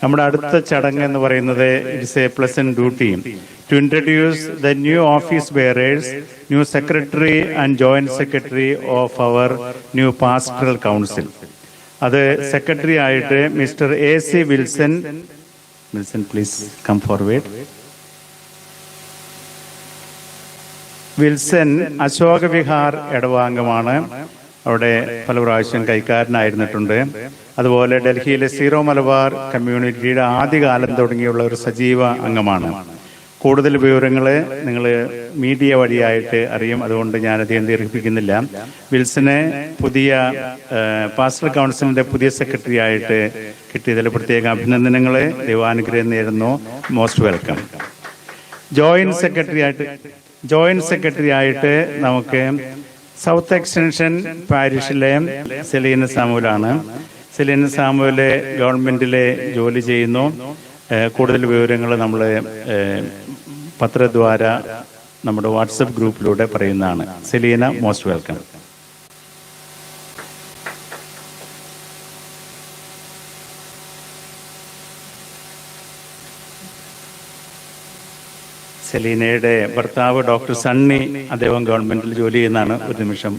നമ്മുടെ അടുത്ത ചടങ്ങ് എന്ന് പറയുന്നത് it's a pleasant duty to introduce the new office bearers, new secretary and joint secretary of our new pastoral council. അത് secretary ആയിട്ട് mister AC Wilson. Wilson please come forward. Wilson Ashok Vihar ഇടവാംഗമാണ്. അവിടെ പല പ്രാവശ്യം കൈക്കാരനായിരുന്നിട്ടുണ്ട്. അതുപോലെ ഡൽഹിയിലെ സീറോ മലബാർ കമ്മ്യൂണിറ്റിയുടെ ആദ്യകാലം തുടങ്ങിയുള്ള ഒരു സജീവ അംഗമാണ്. കൂടുതൽ വിവരങ്ങൾ നിങ്ങൾ മീഡിയ വഴിയായിട്ട് അറിയും, അതുകൊണ്ട് ഞാനധികം ദീർഘിപ്പിക്കുന്നില്ല. വിൽസനെ പുതിയ പാസ്റ്റർ കൗൺസിലിന്റെ പുതിയ സെക്രട്ടറി ആയിട്ട് കിട്ടിയതിൽ പ്രത്യേക അഭിനന്ദനങ്ങൾ, ദൈവാനുഗ്രഹം നേരുന്നു. Most welcome. ജോയിന്റ് സെക്രട്ടറി ആയിട്ട് നമുക്ക് സൗത്ത് എക്സ്റ്റൻഷൻ പാരിഷിലെ സെലീന സാമുവലാണ്. സെലീന സാമുവല് ഗവൺമെന്റിലെ ജോലി ചെയ്യുന്നു. കൂടുതൽ വിവരങ്ങൾ നമ്മൾ പത്രദ്വാര നമ്മുടെ വാട്സപ്പ് ഗ്രൂപ്പിലൂടെ പറയുന്നതാണ്. Selina, most welcome. സെലീനയുടെ ഭർത്താവ് ഡോക്ടർ സണ്ണി, അദ്ദേഹം ഗവൺമെന്റിൽ ജോലി ചെയ്യുന്നതാണ്. ഒരു നിമിഷം.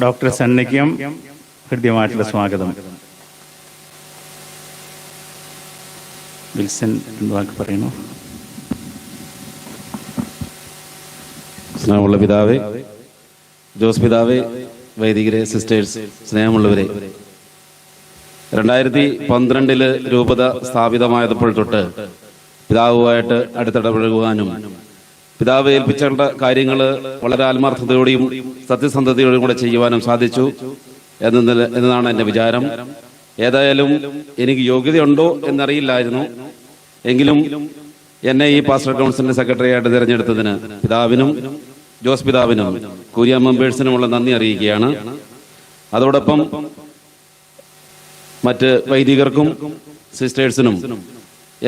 ഡോക്ടർ സണ്ണിക്കും ഹൃദ്യമായിട്ടുള്ള സ്വാഗതം. വിൽസൺ എന്തുവാക്ക് പറയുന്നു? സ്നേഹമുള്ള പിതാവേ, ജോസ് പിതാവേ, വൈദികരെ, സിസ്റ്റേഴ്സ്, സ്നേഹമുള്ളവരെ, 2012 രൂപത സ്ഥാപിതമായപ്പോൾ തൊട്ട് പിതാവുമായിട്ട് അടുത്തിടപഴകുവാനും പിതാവ് ഏൽപ്പിച്ചേണ്ട കാര്യങ്ങൾ വളരെ ആത്മാർത്ഥതയോടെയും സത്യസന്ധതയോടും കൂടെ ചെയ്യുവാനും സാധിച്ചു എന്നതാണ് എൻ്റെ വിചാരം. ഏതായാലും എനിക്ക് യോഗ്യതയുണ്ടോ എന്നറിയില്ലായിരുന്നു. എങ്കിലും എന്നെ ഈ പാസ്റ്റർ കൗൺസിലിന്റെ സെക്രട്ടറിയായിട്ട് തിരഞ്ഞെടുത്തതിന് പിതാവിനും ജോസ് പിതാവിനും കുര്യ മെമ്പേഴ്സിനുമുള്ള നന്ദി അറിയിക്കുകയാണ്. അതോടൊപ്പം മറ്റ് വൈദികർക്കും സിസ്റ്റേഴ്സിനും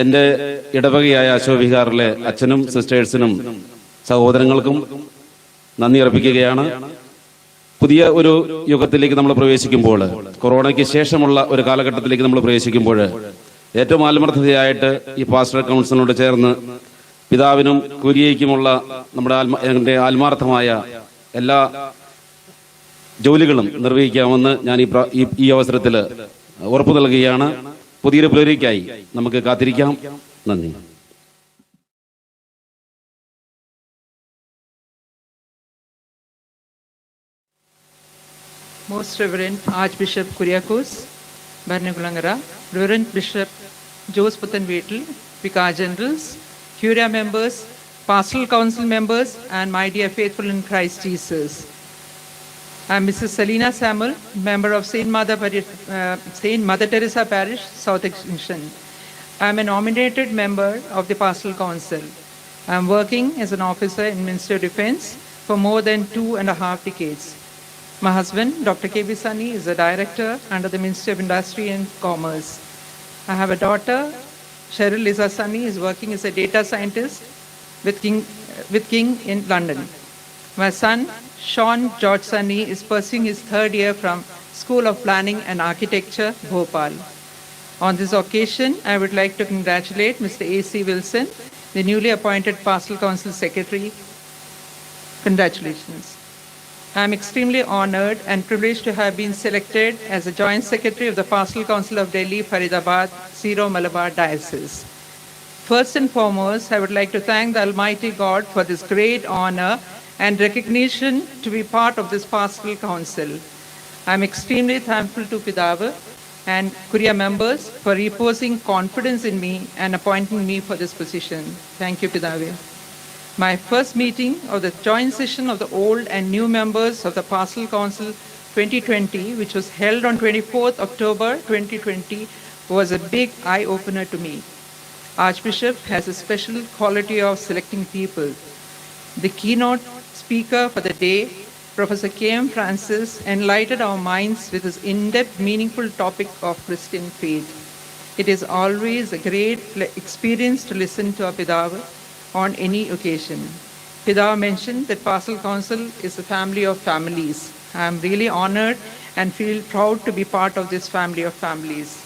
എൻ്റെ ഇടവകയായ അശോക് വിഹാറിലെ അച്ഛനും സിസ്റ്റേഴ്സിനും സഹോദരങ്ങൾക്കും നന്ദി അർപ്പിക്കുകയാണ്. പുതിയ ഒരു യുഗത്തിലേക്ക് നമ്മൾ പ്രവേശിക്കുമ്പോൾ, കൊറോണയ്ക്ക് ശേഷമുള്ള ഒരു കാലഘട്ടത്തിലേക്ക് നമ്മൾ പ്രവേശിക്കുമ്പോൾ, ഏറ്റവും ആത്മാർത്ഥതയായിട്ട് ഈ പാസ്റ്റർ കൗൺസിലിനോട് ചേർന്ന് പിതാവിനും കുര്യയ്ക്കുമുള്ള നമ്മുടെ ആത്മാർത്ഥമായ എല്ലാ ജോലികളും നിർവഹിക്കാമെന്ന് ഞാൻ ഈ അവസരത്തിൽ ഉറപ്പു നൽകുകയാണ്. പുതിയൊരു പുലരിക്കായി നമുക്ക് കാത്തിരിക്കാം. നന്ദി. Most Reverend Archbishop Kuriakose Bharanakulangara, Reverend Bishop Jose Puthanvettil, Vicar Generals, Curia members, Pastoral Council members, and my dear faithful in Christ Jesus. I am Mrs. Selina Samuel, member of Saint Mother Teresa Parish, South Extension. I am a nominated member of the Pastoral Council. I am working as an officer in Ministry of Defence for more than 2.5 decades. My husband, Dr. K.B. Sunny, is a director under the Ministry of Industry and Commerce. I have a daughter, Cheryl Lisa Sunny, is working as a data scientist with King in London. My son, Sean George Sunny, is pursuing his 3rd year from School of Planning and Architecture, Bhopal. On this occasion, I would like to congratulate Mr. AC Wilson, the newly appointed Pastoral Council Secretary. Congratulations. I am extremely honored and privileged to have been selected as the Joint Secretary of the Pastoral Council of Delhi, Faridabad, Siro Malabar Diocese. First and foremost, I would like to thank the Almighty God for this great honor and recognition to be part of this Pastoral Council. I am extremely thankful to Pidava and Kuria members for reposing confidence in me and appointing me for this position. Thank you, Pidava. My first meeting of the joint session of the old and new members of the Pastoral Council 2020, which was held on 24th October 2020, was a big eye-opener to me. Archbishop has a special quality of selecting people. The keynote speaker for the day, Professor K.M. Francis, enlightened our minds with his in-depth, meaningful topic of Christian faith. It is always a great experience to listen to a Pidava on any occasion. Pidava mentioned that Pastoral Council is a family of families. I am really honored and feel proud to be part of this family of families.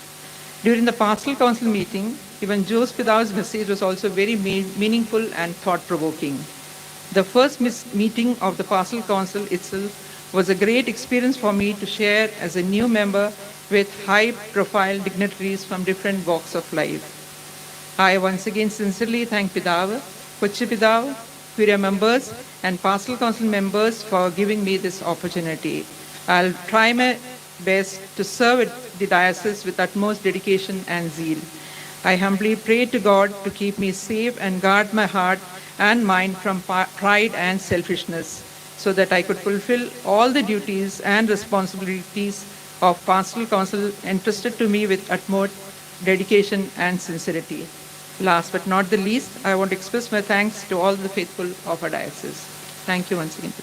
During the Pastoral Council meeting, even Jose Pidava's message was also very meaningful and thought-provoking. The first meeting of the Pastoral Council itself was a great experience for me to share as a new member with high-profile dignitaries from different walks of life. I once again sincerely thank Pidava, Kochi Pidava, Curia members, and Pastoral Council members for giving me this opportunity. I'll try my best to serve the diocese with utmost dedication and zeal. I humbly pray to God to keep me safe and guard my heart and mind from pride and selfishness, so that I could fulfill all the duties and responsibilities of Pastoral Council entrusted to me with utmost dedication and sincerity. Last but not the least, I want to express my thanks to all the faithful of our diocese. Thank you once again.